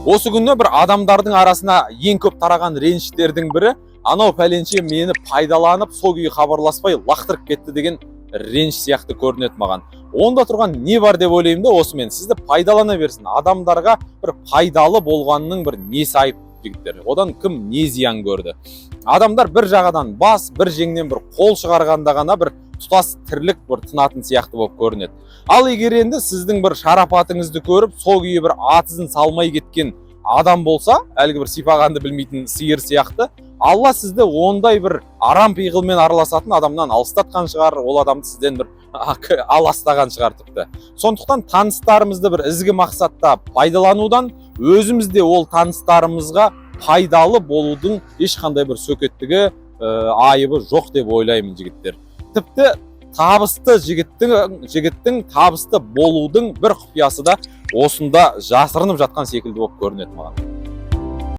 Осы күні бір адамдардың арасына ең көп тараған реніштердің бірі анау пәленше мені пайдаланып сол күйі хабарласпай лақтырып кетті деген реніш сияқты көрінеді маған. Онда тұрған не бар деп ойлаймын да осымен сізді пайдалана берсін. Адамдарға бір пайдалы болғанның бір несі айып жігіттер. Одан кім не зиян көрді? Адамдар бір жағадан бас, бір жеңнен бір қол шығарғанда ғана бір тұтас тірлік бір тынатын сияқты болып көрінеді. Ал егер енді сіздің бір шарапатыңызды көріп, сол күйі бір атызын салмай кеткен адам болса, әлгі бір сипағанды білмейтін сиыр сияқты, Алла сізді ондай бір арам пиғылмен араласатын адамнан алыстатқан шығар, ол адамды сізден бір аластаған шығар тіпті. Сондықтан таныстарымызды бір ізгі мақсатта пайдаланудан өзімізде ол таныстарымызға пайдалы болудың ешқандай бір сөкеттігі, айыбы жоқ деп ойлаймын жігіттер. Тіпті табысты жігіттің табысты болудың бір құпиясы да осында жасырынып жатқан секілді болып көрінеді маған.